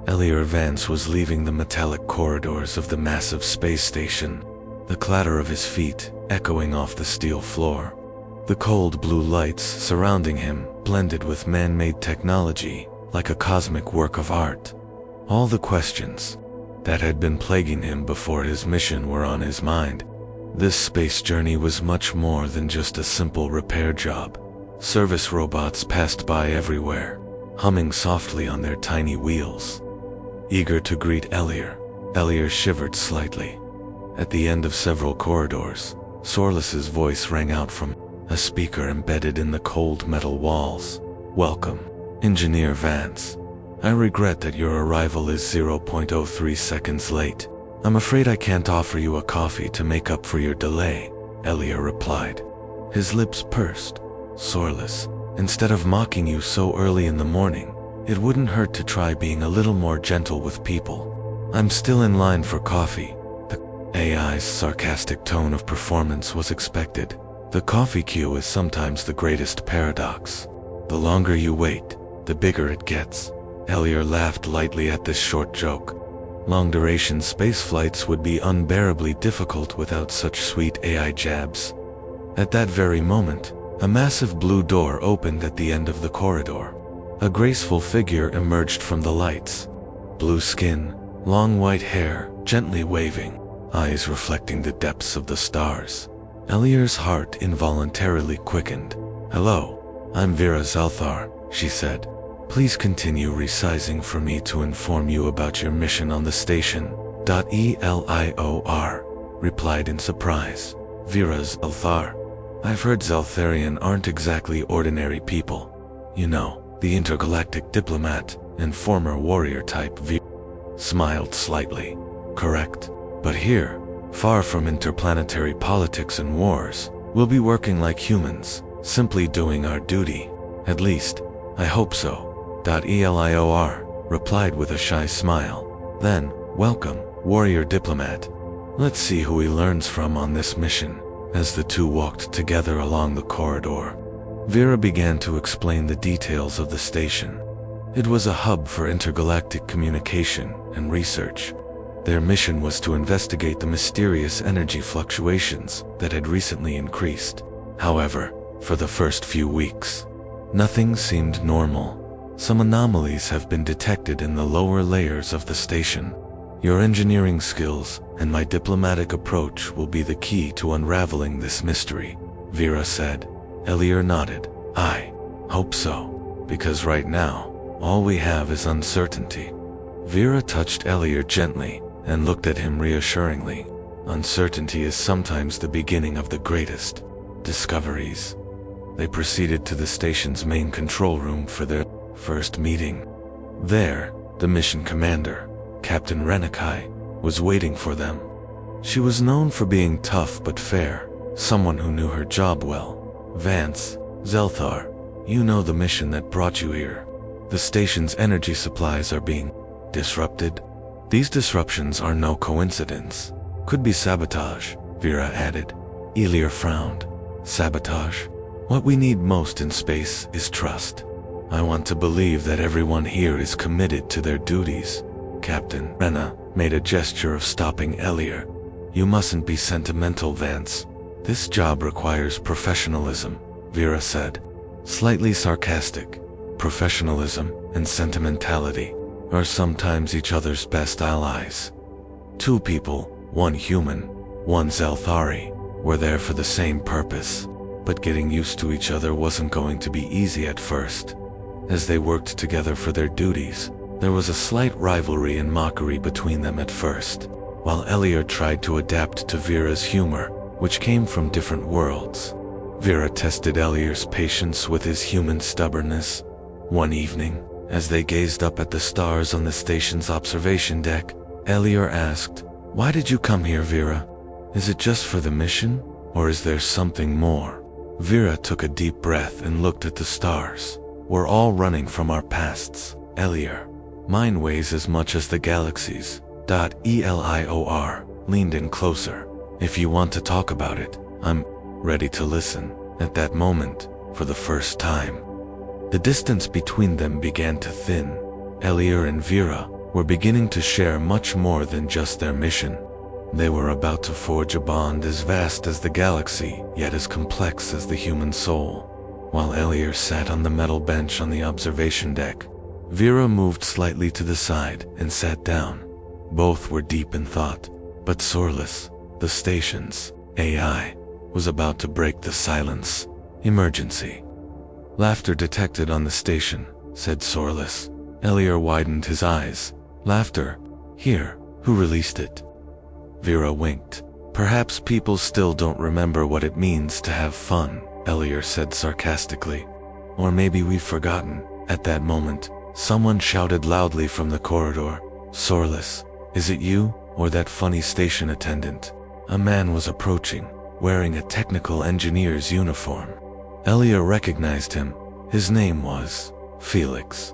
Elior Vance was leaving the metallic corridors of the massive space station, the clatter of his feet echoing off the steel floor. The cold blue lights surrounding him blended with man-made technology like a cosmic work of art. All the questions that had been plaguing him before his mission were on his mind. This space journey was much more than just a simple repair job. Service robots passed by everywhere, humming softly on their tiny wheels. Eager to greet Elior shivered slightly. At the end of several corridors, Sorlis's voice rang out from a speaker embedded in the cold metal walls. "Welcome, Engineer Vance. I regret that your arrival is 0.03 seconds late. I'm afraid I can't offer you a coffee to make up for your delay," Elior replied. His lips pursed. "Sorlis, instead of mocking you so early in the morning, it wouldn't hurt to try being a little more gentle with people. I'm still in line for coffee." The AI's sarcastic tone of performance was expected. The coffee queue is sometimes the greatest paradox. The longer you wait, the bigger it gets. Elior laughed lightly at this short joke. Long-duration space flights would be unbearably difficult without such sweet AI jabs. At that very moment, a massive blue door opened at the end of the corridor. A graceful figure emerged from the lights. Blue skin, long white hair, gently waving, eyes reflecting the depths of the stars. Elior's heart involuntarily quickened. "Hello, I'm Vera Zelthar," she said. "Please continue resizing for me to inform you about your mission on the station." Elior replied in surprise. "Vera Zelthar? I've heard Zeltharian aren't exactly ordinary people. You know, the intergalactic diplomat and former warrior type." Vera smiled slightly. "Correct. But here, far from interplanetary politics and wars, we'll be working like humans, simply doing our duty. At least, I hope so." Elior replied with a shy smile. Then, "Welcome, warrior diplomat. Let's see who he learns from on this mission." As the two walked together along the corridor, Vera began to explain the details of the station. It was a hub for intergalactic communication and research. Their mission was to investigate the mysterious energy fluctuations that had recently increased. However, for the first few weeks, nothing seemed normal. Some anomalies have been detected in the lower layers of the station. Your engineering skills and my diplomatic approach will be the key to unraveling this mystery," Vera said. Elior nodded. "I hope so, because right now, all we have is uncertainty." Vera touched Elior gently and looked at him reassuringly. "Uncertainty is sometimes the beginning of the greatest discoveries." They proceeded to the station's main control room for their first meeting. There, the mission commander, Captain Renikai, was waiting for them. She was known for being tough but fair, someone who knew her job well. "Vance, Zelthar, you know the mission that brought you here. The station's energy supplies are being disrupted. These disruptions are no coincidence. Could be sabotage," Vera added. Elior frowned. "Sabotage? What we need most in space is trust. I want to believe that everyone here is committed to their duties." Captain Rena made a gesture of stopping Elior. "You mustn't be sentimental, Vance. This job requires professionalism," Vera said, slightly sarcastic. Professionalism and sentimentality are sometimes each other's best allies. Two people, one human, one Zelthari, were there for the same purpose, but getting used to each other wasn't going to be easy at first. As they worked together for their duties, there was a slight rivalry and mockery between them at first, while Elior tried to adapt to Vera's humor, which came from different worlds. Vera tested Elior's patience with his human stubbornness. One evening, as they gazed up at the stars on the station's observation deck, Elior asked, "Why did you come here, Vera? Is it just for the mission, or is there something more?" Vera took a deep breath and looked at the stars. "We're all running from our pasts, Elior. Mine weighs as much as the galaxies." Elior leaned in closer. "If you want to talk about it, I'm ready to listen." At that moment, for the first time, the distance between them began to thin. Elior and Vera were beginning to share much more than just their mission. They were about to forge a bond as vast as the galaxy, yet as complex as the human soul. While Elier sat on the metal bench on the observation deck, Vera moved slightly to the side and sat down. Both were deep in thought, but Sorless, the station's AI, was about to break the silence. Emergency. Laughter detected on the station, said Sorless. Elier widened his eyes. Laughter? Here, who released it? Vera winked. Perhaps people still don't remember what it means to have fun, Elier said sarcastically. Or maybe we've forgotten. At that moment, someone shouted loudly from the corridor. Sorless, is it you, or that funny station attendant? A man was approaching, wearing a technical engineer's uniform. Elier recognized him. His name was Felix.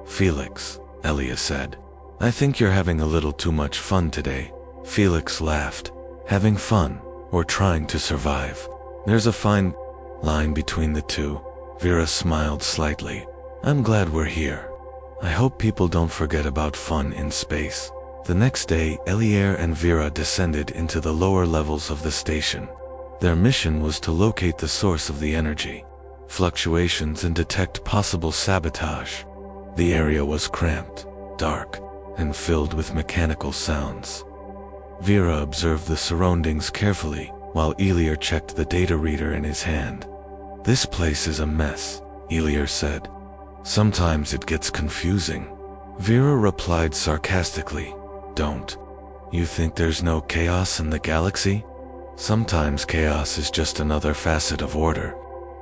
Felix, Elier said. I think you're having a little too much fun today. Felix laughed. Having fun, or trying to survive? There's a fine line between the two. Vera smiled slightly. I'm glad we're here. I hope people don't forget about fun in space. The next day, Elier and Vera descended into the lower levels of the station. Their mission was to locate the source of the energy fluctuations and detect possible sabotage. The area was cramped, dark, and filled with mechanical sounds. Vera observed the surroundings carefully, while Elier checked the data reader in his hand. This place is a mess, Elier said. Sometimes it gets confusing. Vera replied sarcastically. Don't you think there's no chaos in the galaxy? Sometimes chaos is just another facet of order.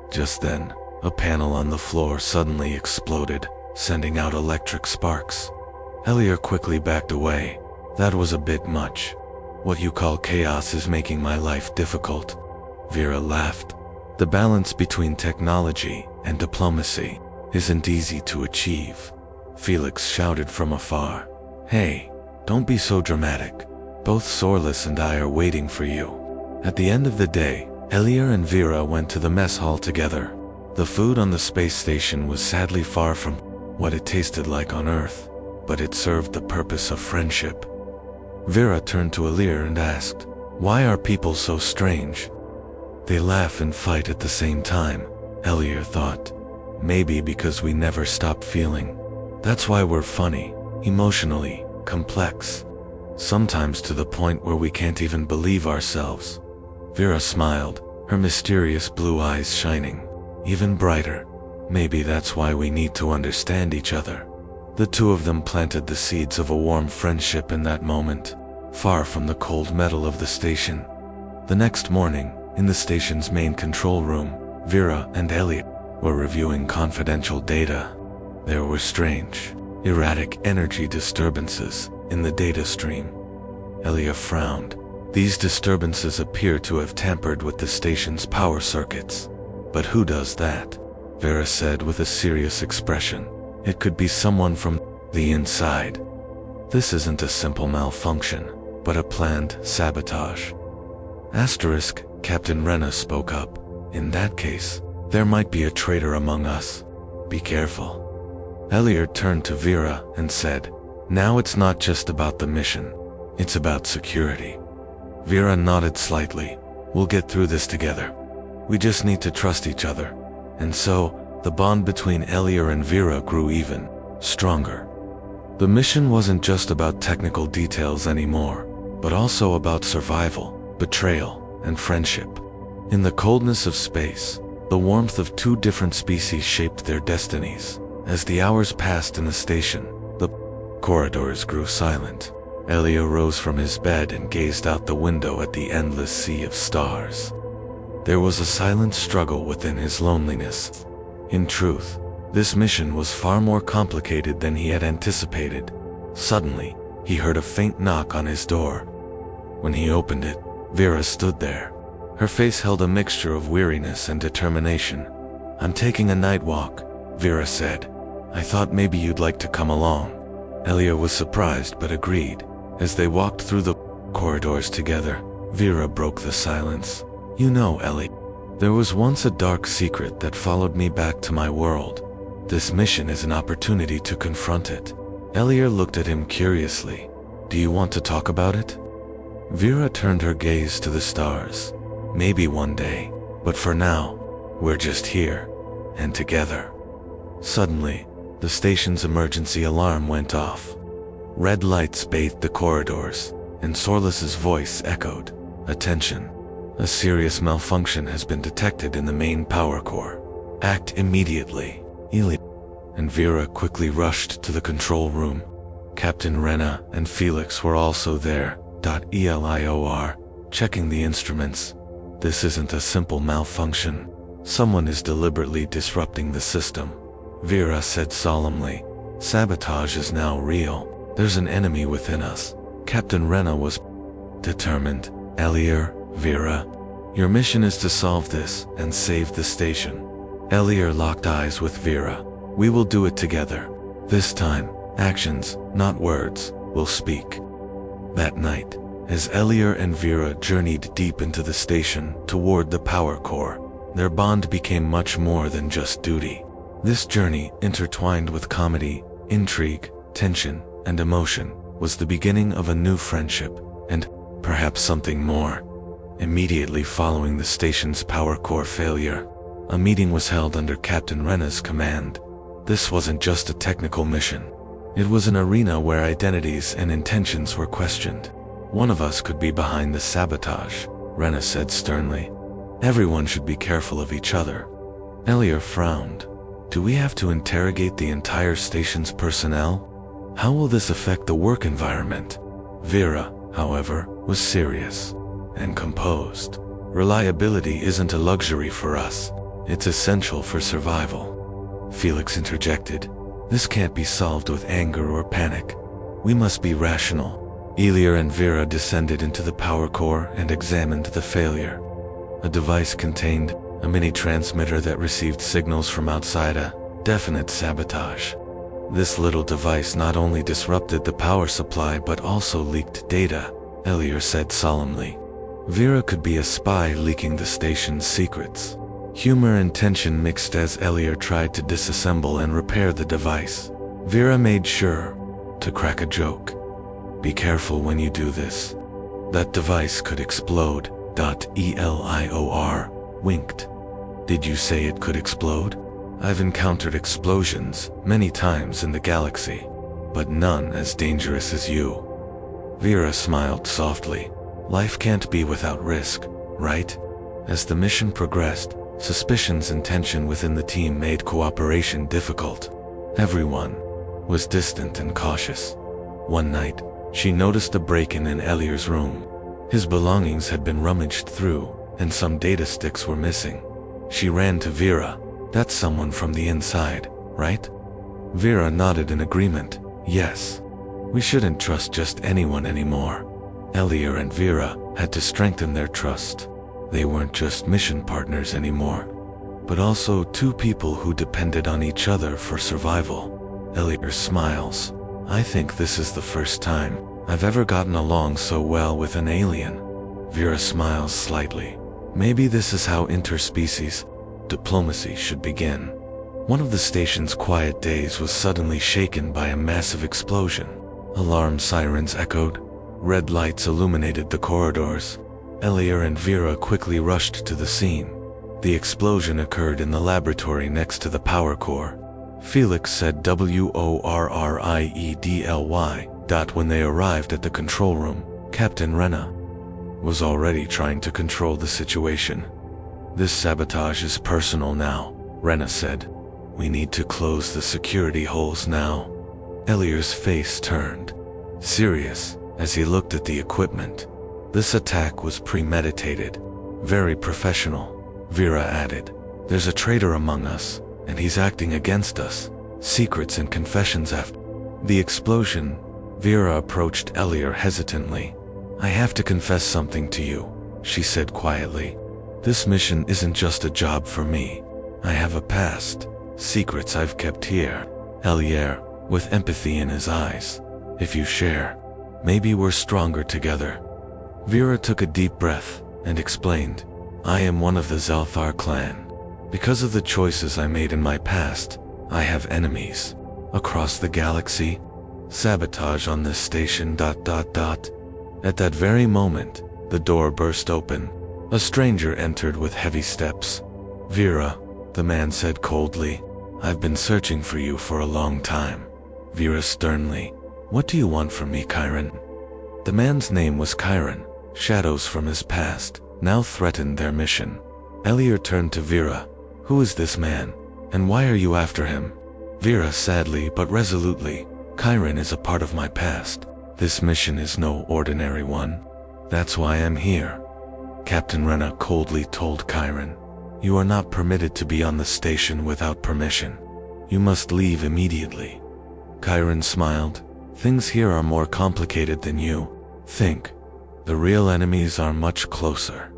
Just then, a panel on the floor suddenly exploded, sending out electric sparks. Elier quickly backed away. That was a bit much. What you call chaos is making my life difficult. Vera laughed. The balance between technology and diplomacy isn't easy to achieve. Felix shouted from afar. Hey, don't be so dramatic. Both Sorless and I are waiting for you. At the end of the day, Elier and Vera went to the mess hall together. The food on the space station was sadly far from what it tasted like on Earth, but it served the purpose of friendship. Vera turned to Elier and asked, "Why are people so strange?" They laugh and fight at the same time, Elier thought. Maybe because we never stop feeling. That's why we're funny, emotionally complex. Sometimes to the point where we can't even believe ourselves. Vera smiled, her mysterious blue eyes shining even brighter. Maybe that's why we need to understand each other. The two of them planted the seeds of a warm friendship in that moment, far from the cold metal of the station. The next morning, in the station's main control room, Vera and Elier were reviewing confidential data. There were strange, erratic energy disturbances in the data stream. Elier frowned. These disturbances appear to have tampered with the station's power circuits. But who does that? Vera said with a serious expression. It could be someone from the inside. This isn't a simple malfunction, but a planned sabotage. Asterisk, Captain Renna spoke up. In that case, there might be a traitor among us. Be careful. Elier turned to Vera and said, "Now it's not just about the mission. It's about security." Vera nodded slightly. "We'll get through this together. We just need to trust each other." And so, the bond between Elier and Vera grew even stronger. The mission wasn't just about technical details anymore, but also about survival, betrayal, and friendship. In the coldness of space, the warmth of two different species shaped their destinies. As the hours passed in the station, the corridors grew silent. Elier rose from his bed and gazed out the window at the endless sea of stars. There was a silent struggle within his loneliness. In truth, this mission was far more complicated than he had anticipated. Suddenly, he heard a faint knock on his door. When he opened it, Vera stood there. Her face held a mixture of weariness and determination. "I'm taking a night walk," Vera said. "I thought maybe you'd like to come along." Elier was surprised but agreed. As they walked through the corridors together, Vera broke the silence. "You know, Ellie, there was once a dark secret that followed me back to my world. This mission is an opportunity to confront it." Elier looked at him curiously. Do you want to talk about it? Vera turned her gaze to the stars. Maybe one day, but for now, we're just here, and together. Suddenly, the station's emergency alarm went off. Red lights bathed the corridors, and Sorlis's voice echoed. Attention. A serious malfunction has been detected in the main power core. Act immediately. Eli and Vera quickly rushed to the control room. Captain Rena and Felix were also there. Elior, checking the instruments. This isn't a simple malfunction. Someone is deliberately disrupting the system. Vera said solemnly. Sabotage is now real. There's an enemy within us. Captain Rena was determined. Elier, Vera, your mission is to solve this and save the station. Elier locked eyes with Vera. We will do it together. This time, actions, not words, will speak. That night, as Elier and Vera journeyed deep into the station toward the power core, their bond became much more than just duty. This journey, intertwined with comedy, intrigue, tension, and emotion, was the beginning of a new friendship, and perhaps something more. Immediately following the station's power core failure, a meeting was held under Captain Rena's command. This wasn't just a technical mission. It was an arena where identities and intentions were questioned. One of us could be behind the sabotage, Rena said sternly. Everyone should be careful of each other. Elier frowned. Do we have to interrogate the entire station's personnel? How will this affect the work environment? Vera, however, was serious and composed. Reliability isn't a luxury for us. It's essential for survival. Felix interjected. This can't be solved with anger or panic. We must be rational. Elier and Vera descended into the power core and examined the failure. A device contained a mini transmitter that received signals from outside, a definite sabotage. This little device not only disrupted the power supply but also leaked data, Elier said solemnly. Vera could be a spy leaking the station's secrets. Humor and tension mixed as Elier tried to disassemble and repair the device. Vera made sure to crack a joke. Be careful when you do this. That device could explode. Elior winked. Did you say it could explode? I've encountered explosions many times in the galaxy, but none as dangerous as you. Vera smiled softly. Life can't be without risk, right? As the mission progressed, suspicions and tension within the team made cooperation difficult. Everyone was distant and cautious. One night, she noticed a break-in in Elier's room. His belongings had been rummaged through, and some data sticks were missing. She ran to Vera. That's someone from the inside, right? Vera nodded in agreement. Yes. We shouldn't trust just anyone anymore. Elier and Vera had to strengthen their trust. They weren't just mission partners anymore, but also two people who depended on each other for survival. Elier smiles. I think this is the first time I've ever gotten along so well with an alien. Vera smiles slightly. Maybe this is how interspecies diplomacy should begin. One of the station's quiet days was suddenly shaken by a massive explosion. Alarm sirens echoed. Red lights illuminated the corridors. Elier and Vera quickly rushed to the scene. The explosion occurred in the laboratory next to the power core. Felix said WORRIEDLY. When they arrived at the control room, Captain Rena was already trying to control the situation. This sabotage is personal now, Rena said. We need to close the security holes now. Elier's face turned serious as he looked at the equipment. This attack was premeditated, very professional. Vera added, there's a traitor among us, and he's acting against us. Secrets and confessions after the explosion. Vera approached Elier hesitantly. I have to confess something to you, she said quietly. This mission isn't just a job for me. I have a past, secrets I've kept here. Elier, with empathy in his eyes. If you share, maybe we're stronger together. Vera took a deep breath and explained, I am one of the Zelthar clan. Because of the choices I made in my past, I have enemies. Across the galaxy, Sabotage on this station ... At that very moment, the door burst open. A stranger entered with heavy steps. Vera, the man said coldly, I've been searching for you for a long time. Vera sternly, what do you want from me, Chiron? The man's name was Chiron. Shadows from his past now threatened their mission. Elier turned to Vera. Who is this man, and why are you after him? Vera sadly but resolutely, Chiron is a part of my past. This mission is no ordinary one. That's why I'm here. Captain Rena coldly told Chiron, you are not permitted to be on the station without permission. You must leave immediately. Chiron smiled. Things here are more complicated than you think. The real enemies are much closer.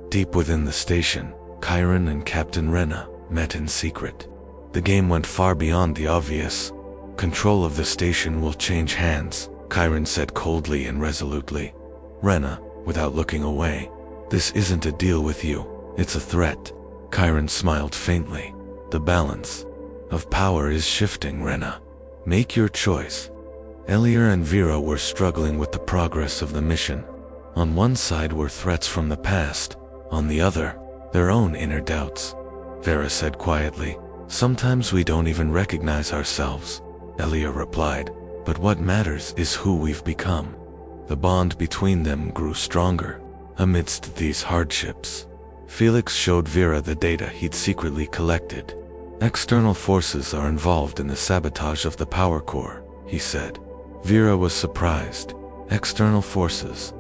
Deep within the station, Chiron and Captain Rena met in secret. The game went far beyond the obvious. Control of the station will change hands, Chiron said coldly and resolutely. Rena, without looking away, this isn't a deal with you, it's a threat. Chiron smiled faintly. The balance of power is shifting, Rena. Make your choice. Elier and Vera were struggling with the progress of the mission. On one side were threats from the past, on the other, their own inner doubts. Vera said quietly, sometimes we don't even recognize ourselves. Elier replied, but what matters is who we've become. The bond between them grew stronger. Amidst these hardships, Felix showed Vera the data he'd secretly collected. External forces are involved in the sabotage of the power core, he said. Vera was surprised. External forces.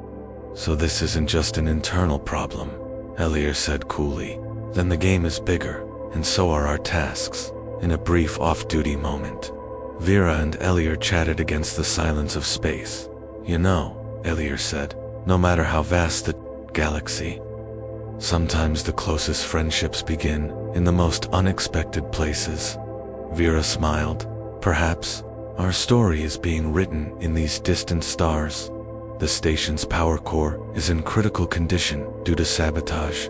So this isn't just an internal problem, Elier said coolly. Then the game is bigger, and so are our tasks. In a brief off-duty moment, Vera and Elier chatted against the silence of space. You know, Elier said, no matter how vast the galaxy, sometimes the closest friendships begin in the most unexpected places. Vera smiled. Perhaps our story is being written in these distant stars. The station's power core is in critical condition due to sabotage.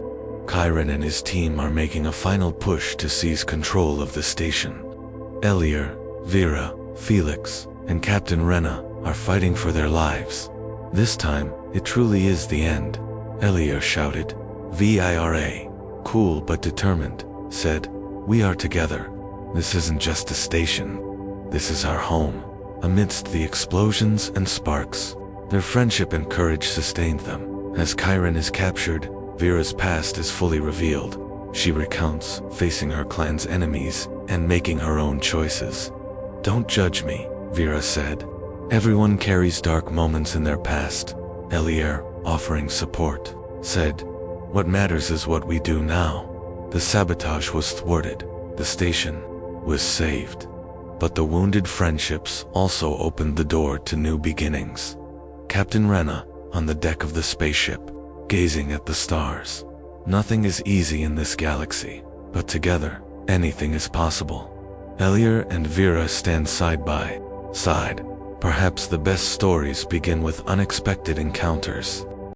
Chiron and his team are making a final push to seize control of the station. Elier, Vera, Felix, and Captain Rena are fighting for their lives. This time, it truly is the end. Elier shouted. Vera, cool but determined, said, we are together. This isn't just a station. This is our home. Amidst the explosions and sparks, their friendship and courage sustained them. As Chiron is captured, Vera's past is fully revealed. She recounts facing her clan's enemies and making her own choices. Don't judge me, Vera said. Everyone carries dark moments in their past. Elier, offering support, said, what matters is what we do now. The sabotage was thwarted. The station was saved. But the wounded friendships also opened the door to new beginnings. Captain Rena, on the deck of the spaceship, gazing at the stars. Nothing is easy in this galaxy, but together, anything is possible. Elier and Vera stand side by side. Perhaps the best stories begin with unexpected encounters.